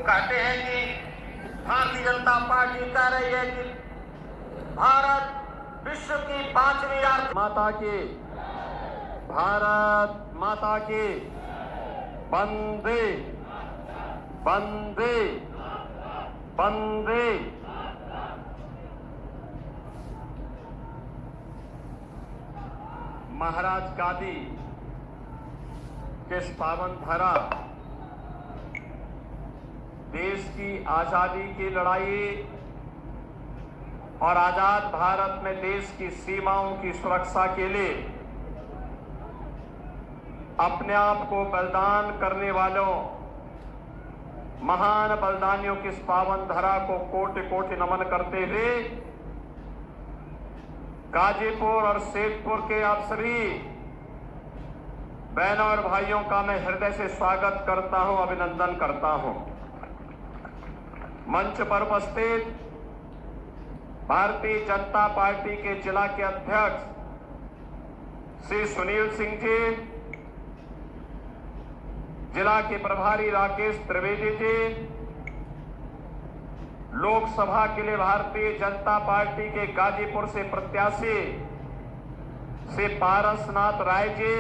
कहते हैं कि भारतीय जनता पार्टी कह रही है कि भारत विश्व की 5वीं माता की, भारत माता की, वंदे वंदे वंदे। महाराज गांधी के पावन धरा देश की आजादी की लड़ाई और आजाद भारत में देश की सीमाओं की सुरक्षा के लिए अपने आप को बलिदान करने वालों महान बलिदानियों की इस पावन धरा को कोटि कोटि नमन करते हुए गाजीपुर और सेठपुर के आप सभी बहनों और भाइयों का मैं हृदय से स्वागत करता हूं, अभिनंदन करता हूं। मंच पर उपस्थित भारतीय जनता पार्टी के जिला के अध्यक्ष श्री सुनील सिंह जी, जिला के प्रभारी राकेश त्रिवेदी जी, लोकसभा के लिए भारतीय जनता पार्टी के गाजीपुर से प्रत्याशी श्री पारसनाथ राय जी,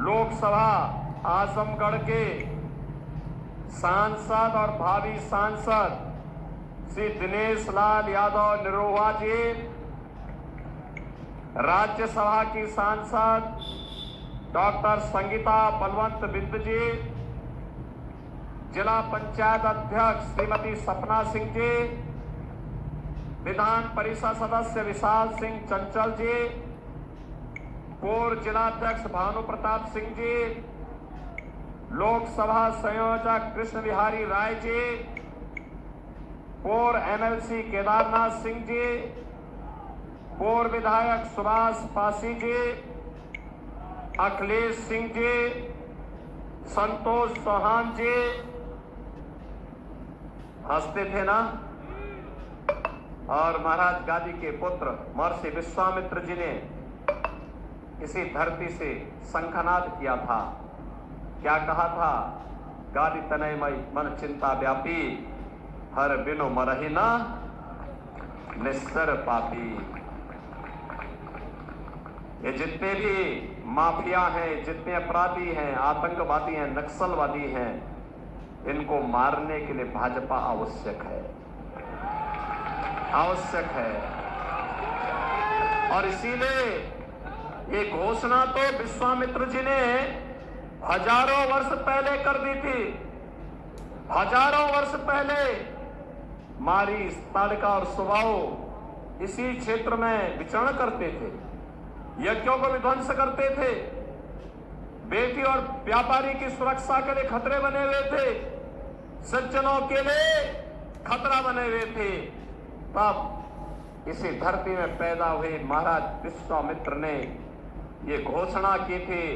लोकसभा आजमगढ़ के सांसद और भावी सांसद श्री दिनेश लाल यादव निरोवा जी, राज्यसभा की सांसद डॉक्टर संगीता बलवंत बिंद जी, जिला पंचायत अध्यक्ष श्रीमती सपना सिंह जी, विधान परिषद सदस्य विशाल सिंह चंचल जी, पूर्व जिलाध्यक्ष भानु प्रताप सिंह जी, लोकसभा संयोजक कृष्ण बिहारी राय जी, पूर्व एमएलसी केदारनाथ सिंह जी, पूर्व विधायक सुभाष पासी जी, अखिलेश सिंह जी, संतोष चौहान जी, हंसते थे ना। और महाराज गांधी के पुत्र महर्षि विश्वामित्र जी ने इसी धरती से शंखनाद किया था। क्या कहा था? गादी तनयमय मन चिंता व्यापी, हर बिनु मरहि ना निस्तर पापी। ये जितने भी माफिया हैं, जितने अपराधी हैं, आतंकवादी हैं, नक्सलवादी हैं, इनको मारने के लिए भाजपा आवश्यक है, आवश्यक है। और इसीलिए ये घोषणा तो विश्वामित्र जी ने हजारों वर्ष पहले कर दी थी। हजारों वर्ष पहले मारी तालिका और सुबाओ इसी क्षेत्र में विचरण करते थे, यज्ञों को विध्वंस करते थे, बेटी और व्यापारी की सुरक्षा के लिए खतरे बने हुए थे, सज्जनों के लिए खतरा बने हुए थे। तब इसी धरती में पैदा हुए महाराज विश्वामित्र ने ये घोषणा की थी।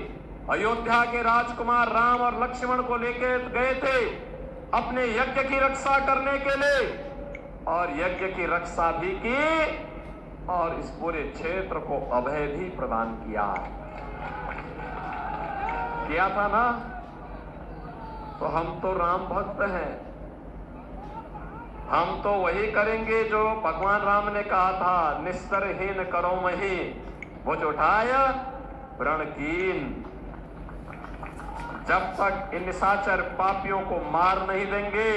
अयोध्या के राजकुमार राम और लक्ष्मण को लेकर गए थे अपने यज्ञ की रक्षा करने के लिए, और यज्ञ की रक्षा भी की और इस पूरे क्षेत्र को अभय भी प्रदान किया था ना। तो हम तो राम भक्त हैं, हम तो वही करेंगे जो भगवान राम ने कहा था, निस्तरहीन करो मही भुज उठाय व्रण कीन। जब तक इन निशाचर पापियों को मार नहीं देंगे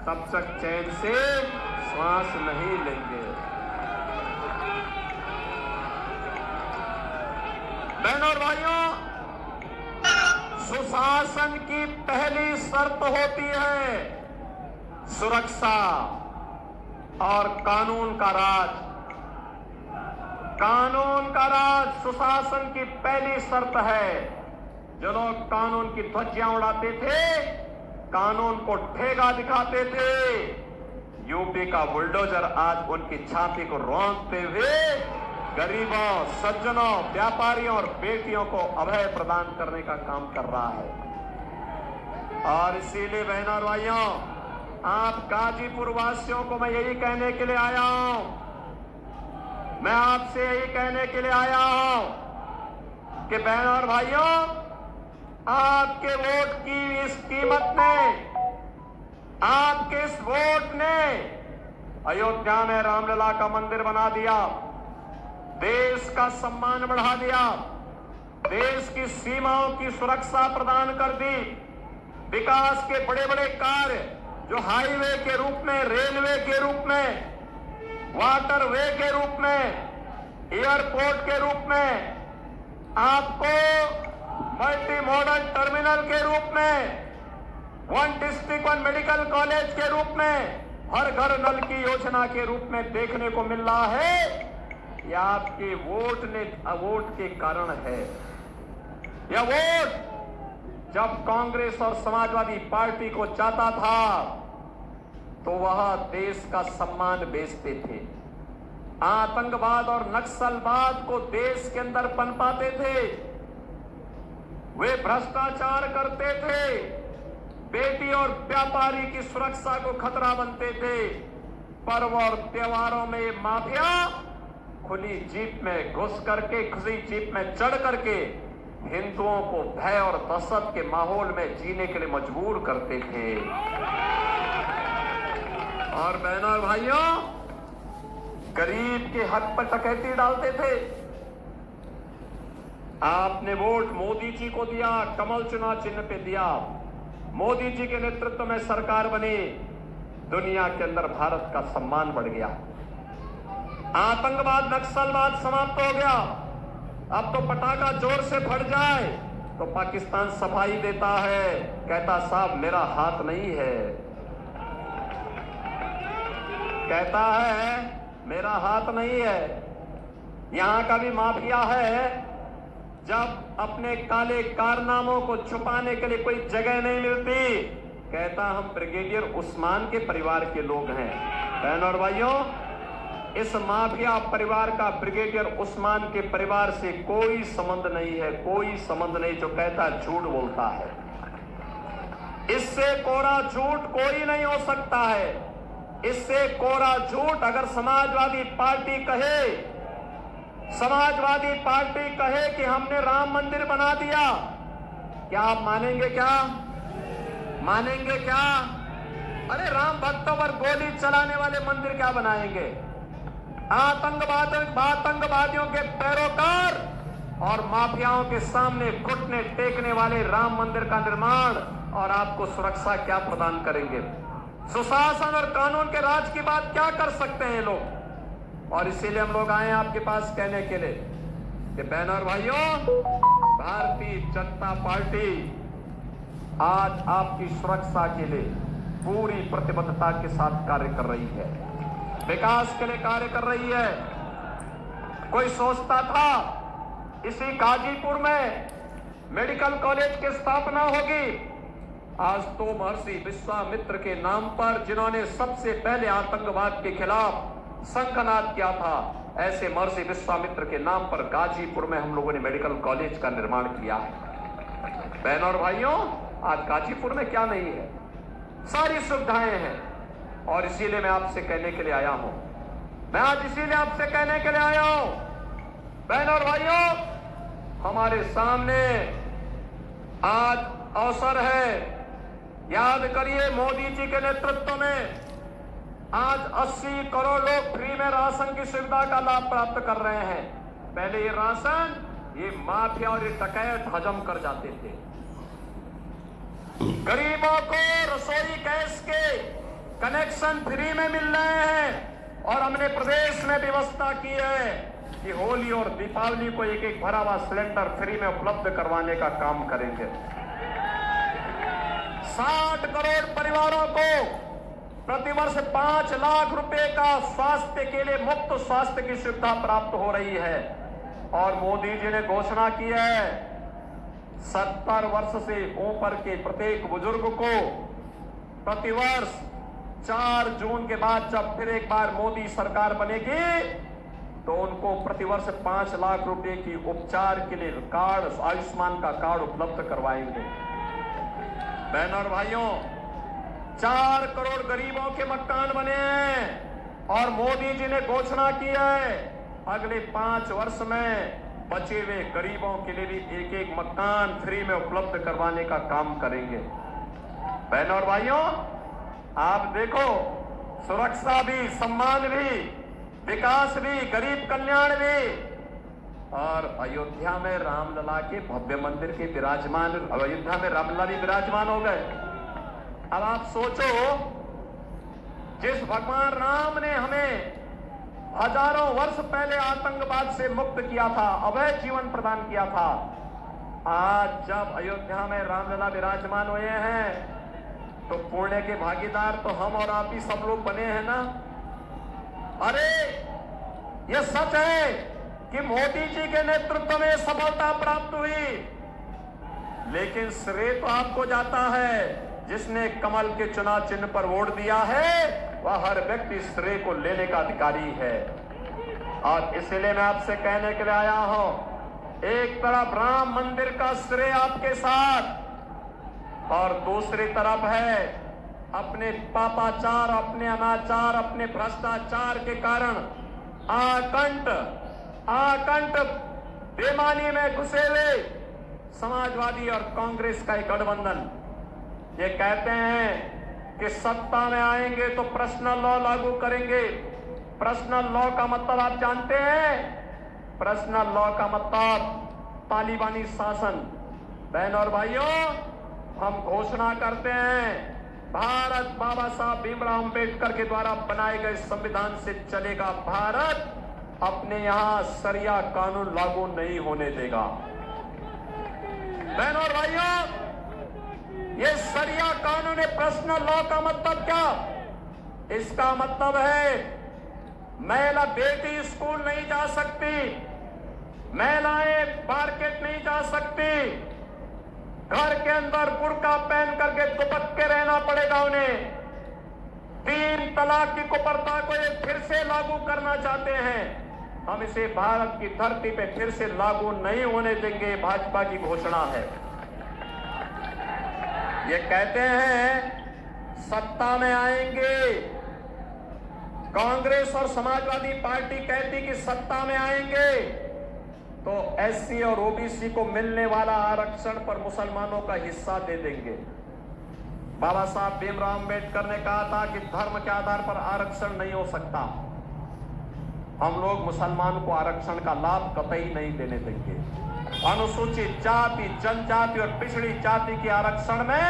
तब तक चैन से श्वास नहीं लेंगे। बहनों और भाइयों, सुशासन की पहली शर्त होती है सुरक्षा और कानून का राज। कानून का राज सुशासन की पहली शर्त है। जो लोग कानून की ध्वजियां उड़ाते थे, कानून को ठेगा दिखाते थे, यूपी का बुलडोजर आज उनकी छाती को रौंदते हुए गरीबों, सज्जनों, व्यापारियों और बेटियों को अभय प्रदान करने का काम कर रहा है। और इसीलिए बहनों और भाइयों, आप गाजीपुर वासियों को मैं यही कहने के लिए आया हूं, मैं आपसे यही कहने के लिए आया हूं कि बहनों और भाइयों, आपके वोट की इस कीमत ने, आपके इस वोट ने अयोध्या में रामलला का मंदिर बना दिया, देश का सम्मान बढ़ा दिया, देश की सीमाओं की सुरक्षा प्रदान कर दी, विकास के बड़े बड़े कार्य जो हाईवे के रूप में, रेलवे के रूप में, वाटरवे के रूप में, एयरपोर्ट के रूप में, आपको मल्टी मॉडल टर्मिनल के रूप में, one district one medical college के रूप में, हर घर नल की योजना के रूप में देखने को मिल रहा है। यह आपके वोट के कारण है। यह वोट जब कांग्रेस और समाजवादी पार्टी को जाता था तो वह देश का सम्मान बेचते थे, आतंकवाद और नक्सलवाद को देश के अंदर पनपाते थे, वे भ्रष्टाचार करते थे, बेटी और व्यापारी की सुरक्षा को खतरा बनते थे। पर्व और त्योहारों में ये माफिया खुली जीप में घुस करके, खुली जीप में चढ़ करके हिंदुओं को भय और दहशत के माहौल में जीने के लिए मजबूर करते थे। और बहनों और भाइयों, गरीब के हक पर डकैती डालते थे। आपने वोट मोदी जी को दिया, कमल चुनाव चिन्ह पे दिया, मोदी जी के नेतृत्व में सरकार बनी, दुनिया के अंदर भारत का सम्मान बढ़ गया, आतंकवाद नक्सलवाद समाप्त हो गया। अब तो पटाखा जोर से फट जाए तो पाकिस्तान सफाई देता है, कहता साहब मेरा हाथ नहीं है, कहता है मेरा हाथ नहीं है। यहां का भी माफिया है, जब अपने काले कारनामों को छुपाने के लिए कोई जगह नहीं मिलती, कहता हम ब्रिगेडियर उस्मान के परिवार के लोग हैं। बहनों और भाइयों, इस माफिया परिवार का ब्रिगेडियर उस्मान के परिवार से कोई संबंध नहीं है, कोई संबंध नहीं। जो कहता झूठ बोलता है, इससे कोरा झूठ कोई नहीं हो सकता है। इससे कोरा झूठ अगर समाजवादी पार्टी कहे, समाजवादी पार्टी कहे कि हमने राम मंदिर बना दिया, क्या आप मानेंगे? क्या मानेंगे? क्या? अरे राम भक्तों पर गोली चलाने वाले मंदिर क्या बनाएंगे? आतंकवादियों के पैरोकार और माफियाओं के सामने घुटने टेकने वाले राम मंदिर का निर्माण और आपको सुरक्षा क्या प्रदान करेंगे? सुशासन और कानून के राज की बात क्या कर सकते हैं लोग? और इसीलिए हम लोग आए आपके पास कहने के लिए कि बहनों और भाइयों, भारतीय जनता पार्टी आज आपकी सुरक्षा के लिए पूरी प्रतिबद्धता के साथ कार्य कर रही है, विकास के लिए कार्य कर रही है। कोई सोचता था इसी गाजीपुर में मेडिकल कॉलेज की स्थापना होगी, आज तो महर्षि विश्वामित्र के नाम पर, जिन्होंने सबसे पहले आतंकवाद के खिलाफ शंखनाद किया था, ऐसे महर्षि विश्वामित्र के नाम पर गाजीपुर में हम लोगों ने मेडिकल कॉलेज का निर्माण किया है। बहनों और भाइयों, आज गाजीपुर में क्या नहीं है, सारी सुविधाएं हैं। और इसीलिए मैं आपसे कहने के लिए आया हूं, मैं आज इसीलिए आपसे कहने के लिए आया हूं, बहनों और भाइयों, हमारे सामने आज अवसर है। याद करिए, मोदी जी के नेतृत्व में आज 80 करोड़ लोग फ्री में राशन की सुविधा का लाभ प्राप्त कर रहे हैं। पहले ये राशन ये माफिया और ये डकैत हजम कर जाते थे। गरीबों को रसोई गैस के कनेक्शन फ्री में मिल रहे हैं और हमने प्रदेश में व्यवस्था की है कि होली और दीपावली को एक एक भरा हुआ सिलेंडर फ्री में उपलब्ध करवाने का काम करेंगे। 60 करोड़ परिवारों को प्रतिवर्ष 5 लाख रुपए का स्वास्थ्य के लिए मुफ्त स्वास्थ्य की सुविधा प्राप्त हो रही है। और मोदी जी ने घोषणा की है 70 वर्ष से ऊपर के प्रत्येक बुजुर्ग को प्रतिवर्ष 4 जून के बाद जब फिर एक बार मोदी सरकार बनेगी तो उनको प्रतिवर्ष 5 लाख रुपए की उपचार के लिए कार्ड, आयुष्मान का कार्ड उपलब्ध करवाएंगे। बहनों और भाइयों, 4 करोड़ गरीबों के मकान बने हैं और मोदी जी ने घोषणा की है अगले 5 वर्ष में बचे हुए गरीबों के लिए भी एक एक मकान फ्री में उपलब्ध करवाने का काम करेंगे। बहनों और भाइयों, आप देखो, सुरक्षा भी, सम्मान भी, विकास भी, गरीब कल्याण भी, और अयोध्या में रामलला के भव्य मंदिर के विराजमान, अयोध्या में रामलला भी विराजमान हो गए। अब आप सोचो, जिस भगवान राम ने हमें हजारों वर्ष पहले आतंकवाद से मुक्त किया था, अवैध जीवन प्रदान किया था, आज जब अयोध्या में रामलला विराजमान हुए हैं तो पुण्य के भागीदार तो हम और आप ही सब लोग बने हैं ना। अरे ये सच है कि मोदी जी के नेतृत्व में सफलता प्राप्त हुई, लेकिन श्रेय तो आपको जाता है। जिसने कमल के चुनाव चिन्ह पर वोट दिया है वह हर व्यक्ति श्रेय को लेने का अधिकारी है। और इसलिए मैं आपसे कहने के लिए आया हूं, एक तरफ राम मंदिर का श्रेय आपके साथ, और दूसरी तरफ है अपने पापाचार, अपने अनाचार, अपने भ्रष्टाचार के कारण आकंठ बेईमानी में घुसे हुए समाजवादी और कांग्रेस का एक गठबंधन। ये कहते हैं कि सत्ता में आएंगे तो पर्सनल लॉ लागू करेंगे। पर्सनल लॉ का मतलब आप जानते हैं? पर्सनल लॉ का मतलब तालिबानी शासन। बहनों और भाइयों, हम घोषणा करते हैं, भारत बाबा साहब भीमराव अंबेडकर के द्वारा बनाए गए संविधान से चलेगा। भारत अपने यहां शरिया कानून लागू नहीं होने देगा। बहनों और भाइयों, ये शरिया कानून, पर्सनल लॉ का मतलब क्या? इसका मतलब है महिला बेटी स्कूल नहीं जा सकती, महिलाएं मार्केट नहीं जा सकती, घर के अंदर बुर्का पहन करके दुपट्टे रहना पड़ेगा उन्हें। 3 तलाक की कुप्रथा को ये फिर से लागू करना चाहते हैं। हम इसे भारत की धरती पे फिर से लागू नहीं होने देंगे, भाजपा की घोषणा है। ये कहते हैं सत्ता में आएंगे, कांग्रेस और समाजवादी पार्टी कहती कि सत्ता में आएंगे तो एससी और ओबीसी को मिलने वाला आरक्षण पर मुसलमानों का हिस्सा दे देंगे। बाबा साहब भीमराव अंबेडकर ने कहा था कि धर्म के आधार पर आरक्षण नहीं हो सकता। हम लोग मुसलमान को आरक्षण का लाभ कतई नहीं देने देंगे। अनुसूचित जाति, जनजाति और पिछड़ी जाति के आरक्षण में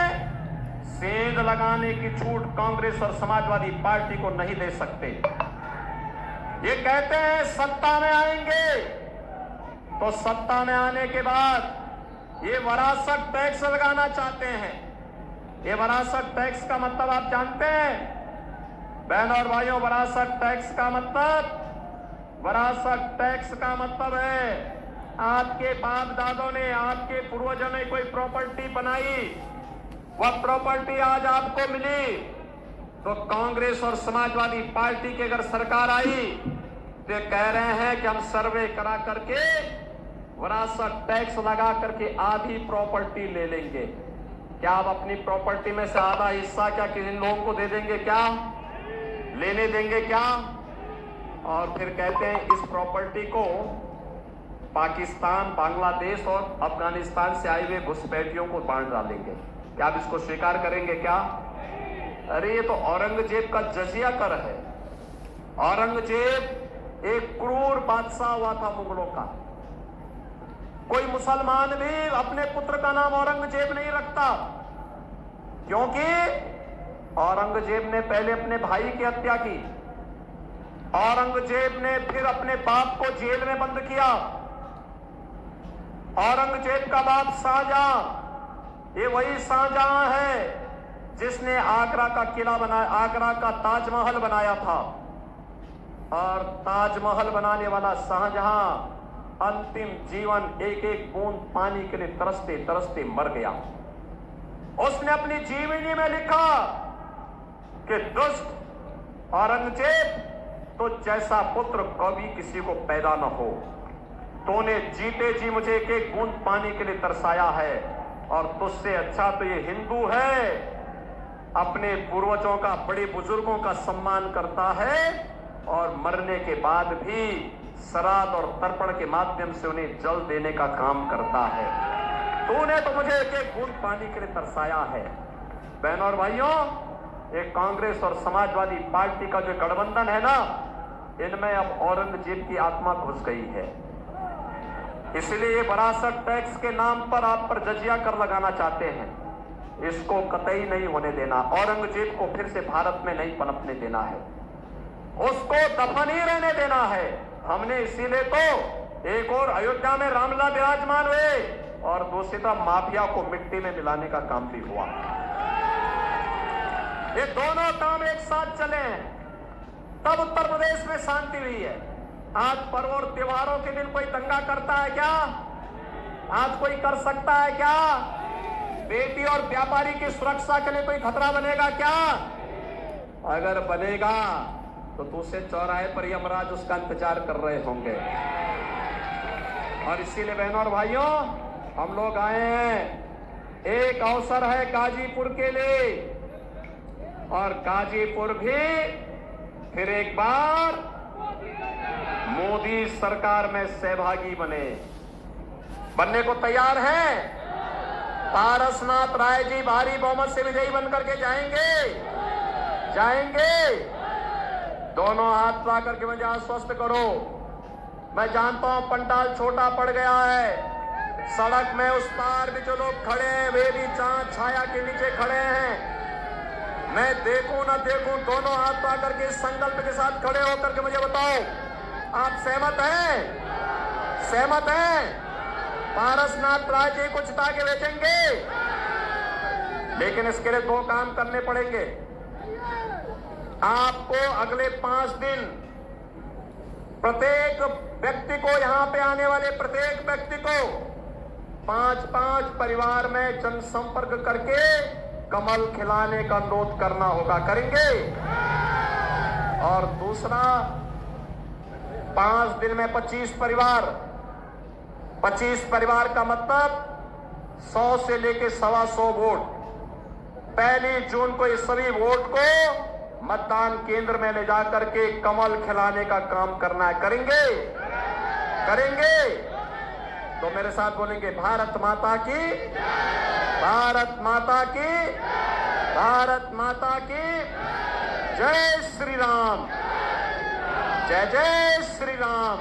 सेंध लगाने की छूट कांग्रेस और समाजवादी पार्टी को नहीं दे सकते। ये कहते हैं सत्ता में आएंगे तो सत्ता में आने के बाद ये विरासत टैक्स लगाना चाहते हैं। ये विरासत टैक्स का मतलब आप जानते हैं? बहनों और भाइयों, विरासत टैक्स का मतलब, विरासत टैक्स का मतलब है आपके बाप दादों ने, आपके पूर्वजों ने कोई प्रॉपर्टी बनाई, वह प्रॉपर्टी आज आपको मिली, तो कांग्रेस और समाजवादी पार्टी की अगर सरकार आई तो कह रहे हैं कि हम सर्वे करा करके विरासत टैक्स लगा करके आधी प्रॉपर्टी ले लेंगे। क्या आप अपनी प्रॉपर्टी में से आधा हिस्सा क्या किसी लोगों को दे देंगे? क्या लेने देंगे? क्या? और फिर कहते हैं इस प्रॉपर्टी को पाकिस्तान, बांग्लादेश और अफगानिस्तान से आए हुए घुसपैठियों को बांट डालेंगे। क्या आप इसको स्वीकार करेंगे? क्या? अरे ये तो औरंगजेब का जजिया कर है। औरंगजेब एक क्रूर बादशाह हुआ था मुगलों का। कोई मुसलमान भी अपने पुत्र का नाम औरंगजेब नहीं रखता, क्योंकि औरंगजेब ने पहले अपने भाई की हत्या की। औरंगजेब ने फिर अपने बाप को जेल में बंद किया। औरंगजेब का बाप शाहजहां, ये वही शाहजहां है जिसने आगरा का किला बनाया, आगरा का ताजमहल बनाया था। और ताजमहल बनाने वाला शाहजहां अंतिम जीवन एक एक बूंद पानी के लिए तरसते तरसते मर गया। उसने अपनी जीवनी में लिखा कि दुष्ट औरंगजेब, तो जैसा पुत्र कभी किसी को पैदा न हो। तूने जीते जी मुझे एक एक बूंद पानी के लिए तरसाया है, और तुझसे अच्छा तो ये हिंदू है, अपने पूर्वजों का, बड़े बुजुर्गों का सम्मान करता है और मरने के बाद भी श्राद्ध और तर्पण के माध्यम से उन्हें जल देने का काम करता है। तूने तो मुझे एक एक बूंद पानी के लिए तरसाया है। बहनों और भाइयों, एक कांग्रेस और समाजवादी पार्टी का जो गठबंधन है ना, इनमें अब औरंगजेब की आत्मा घुस गई है। इसलिए ये विरासत टैक्स के नाम पर आप पर जजिया कर लगाना चाहते हैं। इसको कतई नहीं होने देना। औरंगजेब को फिर से भारत में नहीं पनपने देना है, उसको दफन ही रहने देना है। हमने इसीलिए तो एक और अयोध्या में रामलला विराजमान हुए और दूसरी तरफ माफिया को मिट्टी में मिलाने का काम भी हुआ। ये दोनों काम एक साथ चले हैं, तब उत्तर प्रदेश में शांति हुई है। आज पर्व और त्योहारों के दिन कोई दंगा करता है क्या? आज कोई कर सकता है क्या? बेटी और व्यापारी की सुरक्षा के लिए कोई खतरा बनेगा क्या? अगर बनेगा तो दूसरे चौराहे पर यमराज उसका इंतजार कर रहे होंगे। और इसीलिए बहनों और भाइयों, हम लोग आए हैं। एक अवसर है गाजीपुर के लिए, और गाजीपुर भी फिर एक बार मोदी सरकार में सहभागी बनने को तैयार हैं। पारसनाथ राय जी भारी बहुमत से विजयी बनकर के जाएंगे। दोनों हाथ ला करके मुझे आश्वस्त करो। मैं जानता हूं पंडाल छोटा पड़ गया है, सड़क में उस पार भी जो लोग खड़े हैं वे भी चांद छाया के नीचे खड़े हैं। मैं देखूं ना देखूं, दोनों हाथ ला करके इस संकल्प के साथ खड़े होकर के मुझे बताओ, आप सहमत हैं? सहमत हैं? पारसनाथ राय जी को जिता के बेचेंगे, लेकिन इसके लिए दो काम करने पड़ेंगे। आपको अगले 5 दिन प्रत्येक व्यक्ति को, यहां पे आने वाले प्रत्येक व्यक्ति को 5-5 परिवार में जनसंपर्क करके कमल खिलाने का अनुरोध करना होगा। करेंगे? और दूसरा, 5 दिन में 25 परिवार का मतलब 100 से लेके 125 वोट। 1 जून को इस सभी वोट को मतदान केंद्र में ले जाकर के कमल खिलाने का काम करना है। करेंगे? तो मेरे साथ बोलेंगे, भारत माता की, भारत माता की, भारत माता की जय श्री राम, जय जय श्री राम।